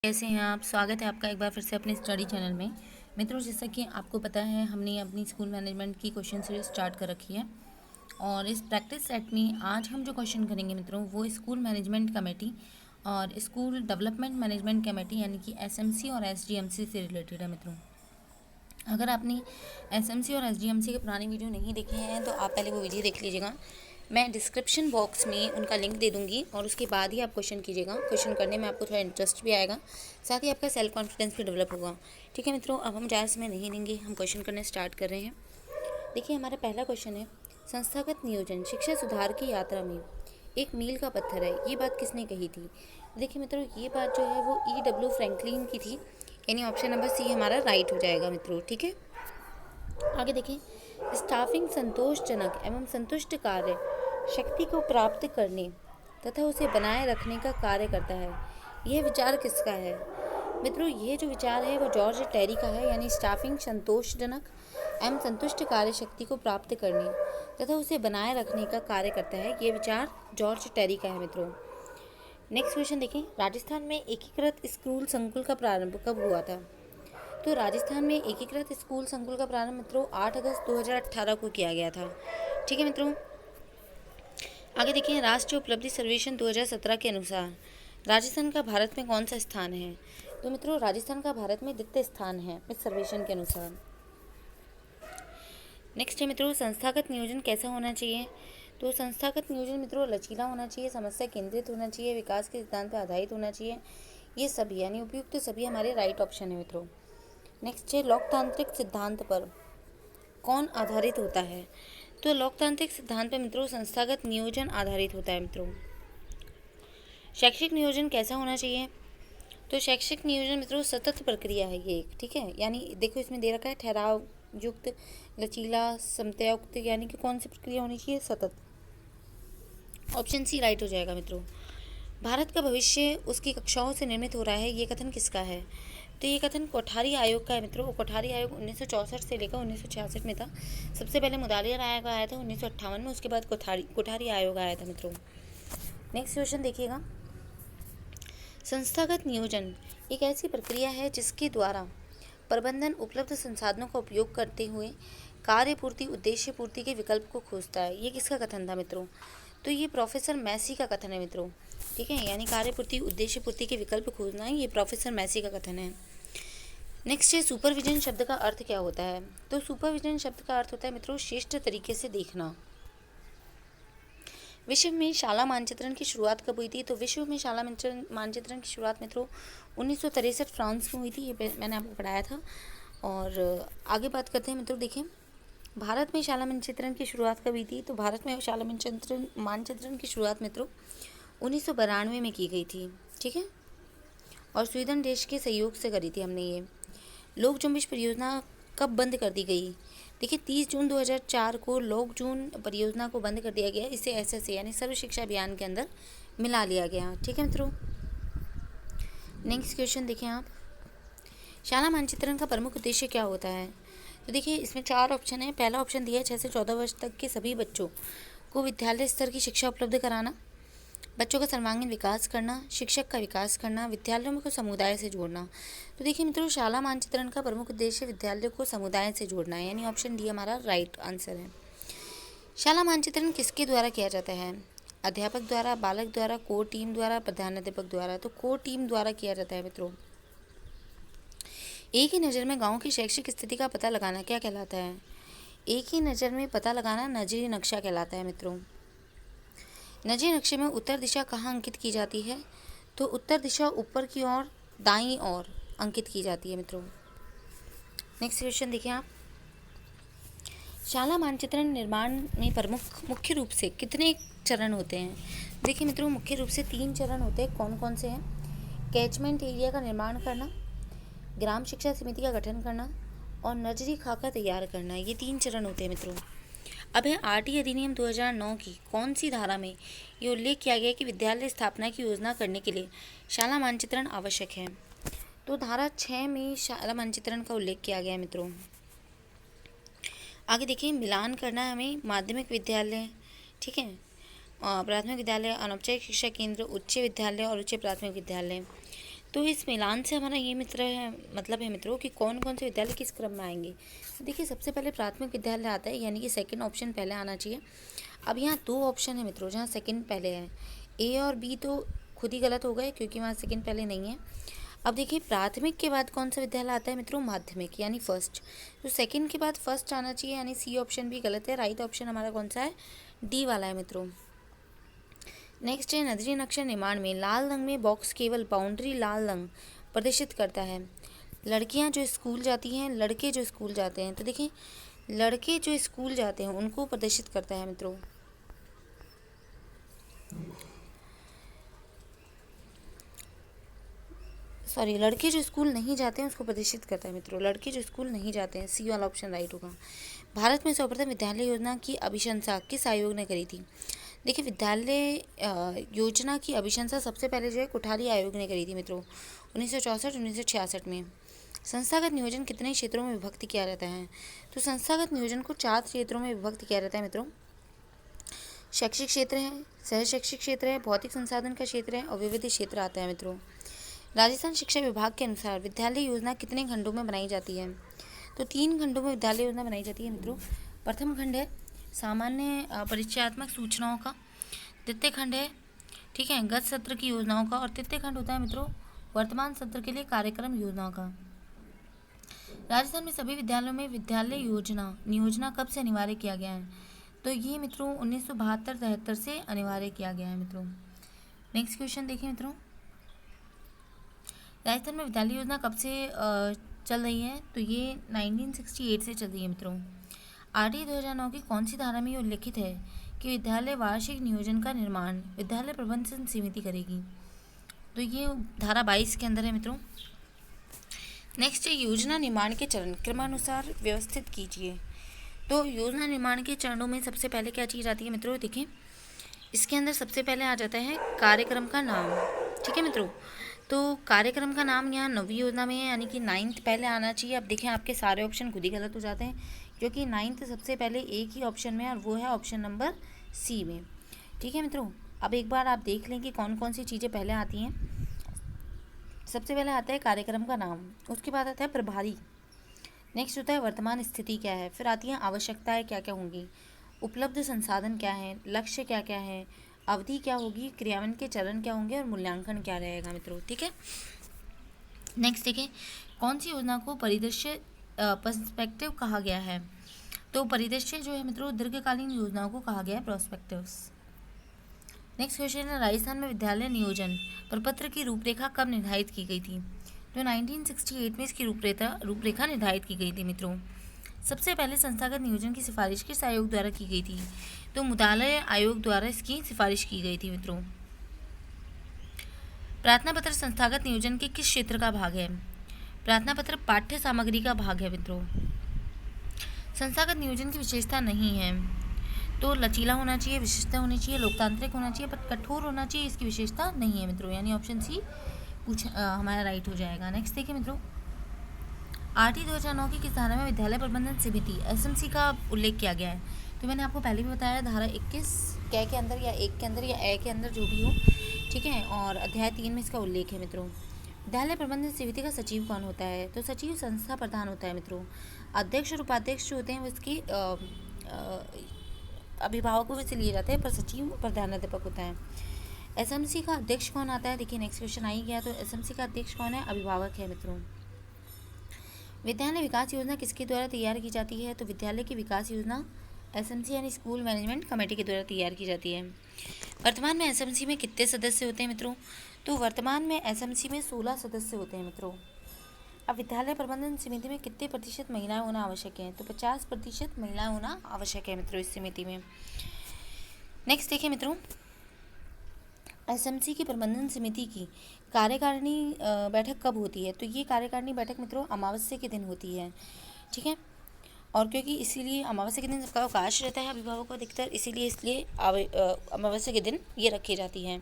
कैसे हैं आप। स्वागत है आपका एक बार फिर से अपने स्टडी चैनल में। मित्रों, जैसा कि आपको पता है हमने अपनी स्कूल मैनेजमेंट की क्वेश्चन सीरीज स्टार्ट कर रखी है और इस प्रैक्टिस सेट में आज हम जो क्वेश्चन करेंगे मित्रों वो स्कूल मैनेजमेंट कमेटी और स्कूल डेवलपमेंट मैनेजमेंट कमेटी यानी कि एसएमसी और एसडीएमसी से रिलेटेड है। मित्रों, अगर आपने एसएमसी और एसडीएमसी के पुराने वीडियो नहीं देखे हैं तो आप पहले वो वीडियो देख लीजिएगा। मैं डिस्क्रिप्शन बॉक्स में उनका लिंक दे दूंगी और उसके बाद ही आप क्वेश्चन कीजिएगा। क्वेश्चन करने में आपको थोड़ा इंटरेस्ट भी आएगा, साथ ही आपका सेल्फ कॉन्फिडेंस भी डेवलप होगा। ठीक है मित्रों, अब हम ज़्यादा समय नहीं लेंगे, हम क्वेश्चन करने स्टार्ट कर रहे हैं। देखिए, हमारा पहला क्वेश्चन है, संस्थागत नियोजन शिक्षा सुधार की यात्रा में एक मील का पत्थर है, ये बात किसने कही थी। देखिए मित्रों, ये बात जो है वो E.W. फ्रैंकलिन की थी, यानी ऑप्शन नंबर सी हमारा राइट हो जाएगा मित्रों। ठीक है, आगे देखें, स्टाफिंग संतोषजनक एवं संतुष्ट कार्य शक्ति को प्राप्त करने तथा उसे बनाए रखने का कार्य करता है। यह विचार किसका है। मित्रों, ये जो विचार है वो जॉर्ज टेरी का है, यानी स्टाफिंग संतोषजनक एवं संतुष्ट कार्य शक्ति को प्राप्त करने तथा उसे बनाए रखने का कार्य करता है। ये विचार जॉर्ज टेरी का है मित्रों। नेक्स्ट क्वेश्चन देखें, राजस्थान में एकीकृत स्कूल संकुल का प्रारंभ कब हुआ था। तो राजस्थान में एकीकृत स्कूल संकुल का प्रारंभ मित्रों 8 अगस्त 2018 को किया गया था। ठीक है मित्रों, आगे देखिए, राष्ट्रीय उपलब्धि सर्वेक्षण 2017 के अनुसार राजस्थान का भारत में कौन सा स्थान है। तो मित्रों, राजस्थान का भारत में द्वितीय स्थान है इस सर्वेक्षण के अनुसार। नेक्स्ट है मित्रों, संस्थागत नियोजन कैसा होना चाहिए। तो संस्थागत नियोजन मित्रों लचीला होना चाहिए, समस्या केंद्रित होना चाहिए, विकास के सिद्धांत पर आधारित होना चाहिए। ये सभी यानी उपयुक्त तो सभी हमारे राइट ऑप्शन है मित्रों। नेक्स्ट है, लोकतांत्रिक सिद्धांत पर कौन आधारित होता है। तो लोकतांत्रिक सिद्धांत पर मित्रों संस्थागत नियोजन आधारित होता है मित्रों। शैक्षिक नियोजन कैसा होना चाहिए। तो शैक्षिक नियोजन मित्रों सतत प्रक्रिया है ये एक। ठीक है, यानी देखो इसमें दे रखा है ठहराव युक्त, लचीला, समतायुक्त, यानी कि कौन सी प्रक्रिया होनी चाहिए, सतत। ऑप्शन सी राइट हो जाएगा मित्रों। भारत का भविष्य उसकी कक्षाओं से निर्मित हो रहा है, ये कथन किसका है। तो ये कथन कोठारी आयोग का है मित्रों। कोठारी आयोग 1964 से लेकर 1966 में था। सबसे पहले मुदालियर आयोग आया था 1958 में, उसके बाद कोठारी आयोग आया था मित्रों। नेक्स्ट क्वेश्चन देखिएगा, संस्थागत नियोजन एक ऐसी प्रक्रिया है जिसके द्वारा प्रबंधन उपलब्ध संसाधनों का उपयोग करते हुए कार्य पूर्ति उद्देश्य पूर्ति के विकल्प को खोजता है। ये किसका कथन था मित्रों। तो ये प्रोफेसर मैसी का कथन है मित्रों। ठीक है, यानी कार्य पूर्ति उद्देश्य पूर्ति के विकल्प खोजना है, ये प्रोफेसर मैसी का कथन है। नेक्स्ट है, सुपरविजन शब्द का अर्थ क्या होता है। तो सुपरविजन शब्द का अर्थ होता है मित्रों श्रेष्ठ तरीके से देखना। विश्व में शाला मानचित्रण की शुरुआत कब हुई थी। तो विश्व में शाला मानचित्रण की शुरुआत मित्रों 1963 फ्रांस में हुई थी, ये मैंने आपको पढ़ाया था। और आगे बात करते हैं मित्रों, देखें भारत में शाला मानचित्रण की शुरुआत कब हुई थी। तो भारत में शाला मानचित्रण की शुरुआत मित्रों 1992 में की गई थी। ठीक है, और स्वीडन देश के सहयोग से करी थी हमने ये। लोक जुम्बिश परियोजना कब बंद कर दी गई। देखिए 30 जून 2004 को लोक जून परियोजना को बंद कर दिया गया, इसे SSA यानी सर्व शिक्षा अभियान के अंदर मिला लिया गया। ठीक है मित्रों, नेक्स्ट क्वेश्चन देखें आप, शाला मानचित्रण का प्रमुख उद्देश्य क्या होता है। तो देखिए इसमें 4 ऑप्शन है। पहला ऑप्शन दिया है 6 से 14 वर्ष तक के सभी बच्चों को विद्यालय स्तर की शिक्षा उपलब्ध कराना, बच्चों का सर्वांगीण विकास करना, शिक्षक का विकास करना, विद्यालयों को समुदाय से जोड़ना। तो देखिए मित्रों, शाला मानचित्रण का प्रमुख उद्देश्य विद्यालयों को समुदाय से जोड़ना है, यानी ऑप्शन डी हमारा राइट आंसर है। शाला मानचित्रण किसके द्वारा किया जाता है। अध्यापक द्वारा, बालक द्वारा, कोर टीम द्वारा, प्रधानाध्यापक द्वारा। तो कोर टीम द्वारा किया जाता है मित्रों। एक ही नज़र में गाँव की शैक्षिक स्थिति का पता लगाना क्या कहलाता है। एक ही नज़र में पता लगाना नजरी नक्शा कहलाता है मित्रों। नजरी नक्शे में उत्तर दिशा कहाँ अंकित की जाती है। तो उत्तर दिशा ऊपर की ओर दाईं ओर अंकित की जाती है मित्रों। नेक्स्ट क्वेश्चन देखिए आप, शाला मानचित्रण निर्माण में प्रमुख मुख्य रूप से कितने चरण होते हैं। देखिए मित्रों, मुख्य रूप से 3 चरण होते हैं। कौन कौन से हैं। कैचमेंट एरिया का निर्माण करना, ग्राम शिक्षा समिति का गठन करना और नजरी खाका तैयार करना, ये 3 चरण होते हैं मित्रों। अब है RT अधिनियम 2009 की कौन सी धारा में ये उल्लेख किया गया कि विद्यालय स्थापना की योजना करने के लिए शाला मानचित्रण आवश्यक है। तो धारा 6 में शाला मानचित्रण का उल्लेख किया गया है मित्रों। आगे देखिए, मिलान करना है हमें माध्यमिक विद्यालय, ठीक है, प्राथमिक विद्यालय, अनौपचारिक शिक्षा केंद्र, उच्च विद्यालय और उच्च प्राथमिक विद्यालय। तो इस मिलान से हमारा ये मित्र है मतलब है मित्रों कि कौन कौन से विद्यालय किस क्रम में आएंगे। तो देखिए सबसे पहले प्राथमिक विद्यालय आता है, यानी कि सेकंड ऑप्शन पहले आना चाहिए। अब यहाँ दो ऑप्शन है मित्रों जहाँ सेकंड पहले है, ए और बी तो खुद ही गलत हो गए क्योंकि वहाँ सेकंड पहले नहीं है। अब देखिए प्राथमिक के बाद कौन सा विद्यालय आता है मित्रों, माध्यमिक यानी फर्स्ट। तो सेकंड के बाद फर्स्ट आना चाहिए, यानी सी ऑप्शन भी गलत है। राइट ऑप्शन हमारा कौन सा है, डी वाला है मित्रों। नेक्स्ट है नजरी नक्शा निर्माण में लाल रंग में बॉक्स केवल बाउंड्री लाल रंग प्रदर्शित करता है। लड़कियां जो स्कूल जाती हैं, लड़के जो स्कूल जाते हैं, तो देखिए लड़के जो स्कूल जाते हैं उनको प्रदर्शित करता है मित्रों। सॉरी, लड़के जो स्कूल नहीं जाते हैं उसको प्रदर्शित करता है मित्रों। लड़के जो स्कूल नहीं जाते हैं, सी वाला ऑप्शन राइट होगा। भारत में सर्वप्रथम विद्यालय योजना की अभिशंसा किस आयोग ने करी थी। देखिए विद्यालय योजना की अभिशंसा सबसे पहले जो है कोठारी आयोग ने करी थी मित्रों, 1964-1966 में। संस्थागत नियोजन कितने क्षेत्रों में विभक्त किया रहता है। तो संस्थागत नियोजन को 4 क्षेत्रों में विभक्त किया रहता है मित्रों। शैक्षिक क्षेत्र है, सह शैक्षिक क्षेत्र है, भौतिक संसाधन का क्षेत्र है और विविध क्षेत्र आता है मित्रों। राजस्थान शिक्षा विभाग के अनुसार विद्यालय योजना कितने खंडों में बनाई जाती है। तो 3 खंडों में विद्यालय योजना बनाई जाती है मित्रों। प्रथम खंड है सामान्य परिचयात्मक सूचनाओं का, द्वितीय खंड है ठीक है गत सत्र की योजनाओं का, और तृतीय खंड होता है मित्रों वर्तमान सत्र के लिए कार्यक्रम योजनाओं का। राजस्थान में सभी विद्यालयों में विद्यालय योजना नियोजना कब से अनिवार्य किया गया है। तो ये मित्रों 1972-73 से अनिवार्य किया गया है मित्रों। नेक्स्ट क्वेश्चन देखिए मित्रों, राजस्थान में विद्यालय योजना कब से चल रही है। तो ये 1968 से चल रही है मित्रों। आरटी 2009 की कौन सी धारा में ये उल्लिखित है कि विद्यालय वार्षिक नियोजन का निर्माण विद्यालय प्रबंधन समिति करेगी। तो ये धारा 22 के अंदर है मित्रों। नेक्स्ट है योजना निर्माण के चरण क्रमानुसार व्यवस्थित कीजिए। तो योजना निर्माण के चरणों में सबसे पहले क्या चीज़ आती है मित्रों, देखें इसके अंदर सबसे पहले आ जाता है कार्यक्रम का नाम। ठीक है मित्रों, तो कार्यक्रम का नाम यहाँ नवी योजना में है, यानी कि 9th पहले आना चाहिए। अब देखें आपके सारे ऑप्शन खुद ही गलत हो जाते हैं क्योंकि 9th सबसे पहले एक ही ऑप्शन में है और वो है ऑप्शन नंबर सी में। ठीक है मित्रों, अब एक बार आप देख लें कि कौन कौन सी चीज़ें पहले आती हैं। सबसे पहले आता है कार्यक्रम का नाम, उसके बाद आता है प्रभारी, नेक्स्ट होता है वर्तमान स्थिति क्या है, फिर आती हैं आवश्यकताएँ क्या क्या होंगी, उपलब्ध संसाधन क्या है, लक्ष्य क्या क्या है, अवधि क्या होगी, क्रियान्वयन के चरण क्या होंगे और मूल्यांकन क्या रहेगा मित्रों। ठीक है, नेक्स्ट देखिए कौन सी योजना को परिदृश्य पर्सपेक्टिव कहा गया है। तो परिदृश्य जो है मित्रों दीर्घकालीन योजनाओं को कहा गया है प्रोस्पेक्टिव्स। नेक्स्ट क्वेश्चन है राजस्थान में विद्यालय नियोजन प्रपत्र की रूपरेखा कब निर्धारित की गई थी। तो 1968 में इसकी रूपरेखा निर्धारित की गई थी मित्रों। सबसे पहले संस्थागत नियोजन की सिफारिश किस आयोग द्वारा की गई थी। तो मुतालिया आयोग द्वारा इसकी सिफारिश की गई थी मित्रों। प्रार्थना पत्र संस्थागत नियोजन के किस क्षेत्र का भाग है। प्रार्थना पत्र पाठ्य सामग्री का भाग है मित्रों। संस्थागत नियोजन की विशेषता नहीं है, तो लचीला होना चाहिए, विशिष्टता होनी चाहिए, लोकतांत्रिक होना चाहिए, पर कठोर होना चाहिए, इसकी विशेषता नहीं है मित्रों, यानी ऑप्शन सी हमारा राइट हो जाएगा। नेक्स्ट देखिए मित्रों, आरटी 2009 की किस धारा में विद्यालय प्रबंधन समिति एसएमसी का उल्लेख किया गया है। तो मैंने आपको पहले भी बताया धारा 21 कै के अंदर या 1 के अंदर या ए के अंदर जो भी हो, ठीक है, और अध्याय 3 में इसका उल्लेख है मित्रों। विद्यालय प्रबंधन समिति का सचिव कौन होता है। तो सचिव संस्था प्रधान होता है मित्रों। अध्यक्ष और उपाध्यक्ष जो होते हैं वो इसकी अभिभावकों से लिए जाते हैं, पर सचिव प्रधानाध्यापक होता है। एसएमसी का अध्यक्ष कौन आता है। देखिए नेक्स्ट क्वेश्चन आ ही गया, तो एसएमसी का अध्यक्ष कौन है, अभिभावक है मित्रों। विद्यालय विकास योजना किसके द्वारा तैयार की जाती है। तो विद्यालय की विकास योजना एसएमसी यानी स्कूल मैनेजमेंट कमेटी के द्वारा तैयार की जाती है। वर्तमान में एसएमसी में कितने सदस्य होते हैं मित्रों। तो वर्तमान में एसएमसी में 16 सदस्य होते हैं मित्रों। अब विद्यालय प्रबंधन समिति में कितने प्रतिशत महिलाएं होना आवश्यक है। तो 50% महिलाएं होना आवश्यक है मित्रों इस समिति में। नेक्स्ट देखिए मित्रों, एसएमसी की प्रबंधन समिति की कार्यकारिणी बैठक कब होती है। तो ये कार्यकारिणी बैठक मित्रों अमावस्या के दिन होती है। ठीक है, और क्योंकि इसीलिए अमावस्या के दिन सबका अवकाश रहता है अभिभावकों को अधिकतर, इसीलिए अमावस्या के दिन ये रखी जाती है।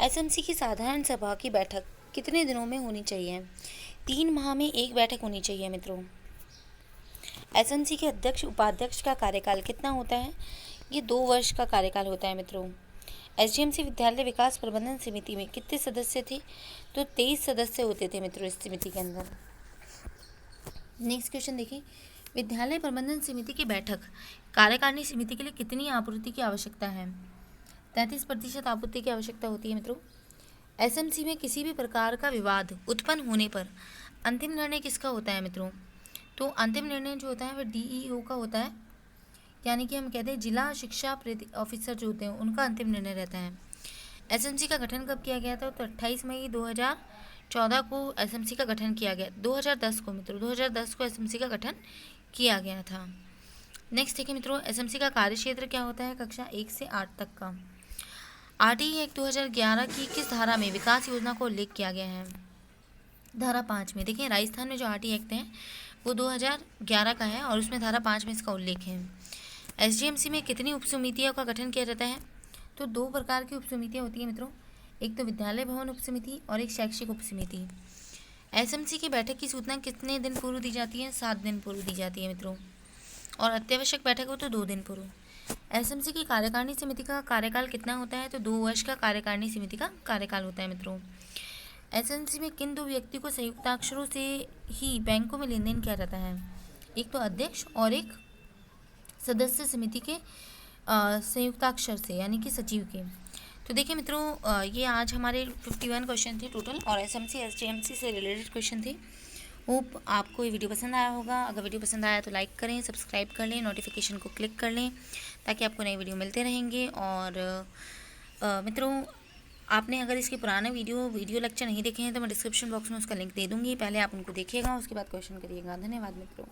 एसएमसी की साधारण सभा की बैठक कितने दिनों में होनी चाहिए। 3 माह में एक बैठक होनी चाहिए मित्रों। एसएमसी के अध्यक्ष उपाध्यक्ष का कार्यकाल कितना होता है। ये 2 वर्ष का कार्यकाल होता है मित्रों। एसडीएमसी विद्यालय विकास प्रबंधन समिति में कितने सदस्य थे? तो 23 सदस्य होते थे मित्रों इस समिति के अंदर। नेक्स्ट क्वेश्चन देखिए, विद्यालय प्रबंधन समिति की बैठक कार्यकारिणी समिति के लिए कितनी आपूर्ति की आवश्यकता है? 33% आपूर्ति की आवश्यकता होती है मित्रों। एसएमसी में किसी भी प्रकार का विवाद उत्पन्न होने पर अंतिम निर्णय किसका होता है मित्रों? तो अंतिम निर्णय जो होता है वह डीईओ का होता है, यानी कि हम कहते हैं जिला शिक्षा ऑफिसर जो होते हैं उनका अंतिम निर्णय रहता है। एसएमसी का गठन कब किया गया था? तो 28 मई 2014 को एसएमसी का गठन किया गया। 2010 को मित्रों 2010 को एसएमसी का गठन किया गया था। नेक्स्ट देखिए मित्रों, एसएमसी का कार्यक्षेत्र क्या होता है? कक्षा 1 से 8 तक का। आरटीई एक्ट 2011 की किस धारा में विकास योजना को उल्लेख किया गया है? धारा 5 में। देखिए राजस्थान में जो आरटीई एक्ट है वो 2011 का है और उसमें धारा 5 में इसका उल्लेख है। एसडीएमसी में कितनी उपसमितियों का गठन किया जाता है? तो 2 प्रकार की उपसमितियाँ होती हैं मित्रों, एक तो विद्यालय भवन उपसमिति और एक शैक्षिक उपसमिति। एसएमसी की बैठक की सूचना कितने दिन पूर्व दी जाती है? 7 दिन पूर्व दी जाती है मित्रों, और अत्यावश्यक बैठक हो तो 2 दिन पूर्व। एसएमसी की कार्यकारिणी समिति का कार्यकाल कितना होता है? तो 2 वर्ष का कार्यकारिणी समिति का कार्यकाल होता है मित्रों। एसएमसी में किन 2 व्यक्ति को संयुक्ताक्षरों से ही बैंकों में लेन देन किया जाता है? एक तो अध्यक्ष और एक सदस्य समिति के संयुक्ताक्षर से, यानी कि सचिव के। तो देखिए मित्रों ये आज हमारे 51 क्वेश्चन थे टोटल और एसएमसी एसडीएमसी से रिलेटेड क्वेश्चन थे। होप आपको ये वीडियो पसंद आया होगा। अगर वीडियो पसंद आया तो लाइक करें, सब्सक्राइब कर लें, नोटिफिकेशन को क्लिक कर लें ताकि आपको नए वीडियो मिलते रहेंगे। और मित्रों आपने अगर इसके पुराने वीडियो लेक्चर नहीं देखे हैं तो मैं डिस्क्रिप्शन बॉक्स में उसका लिंक दे दूँगी, पहले आप उनको देखिएगा उसके बाद क्वेश्चन करिएगा। धन्यवाद मित्रों।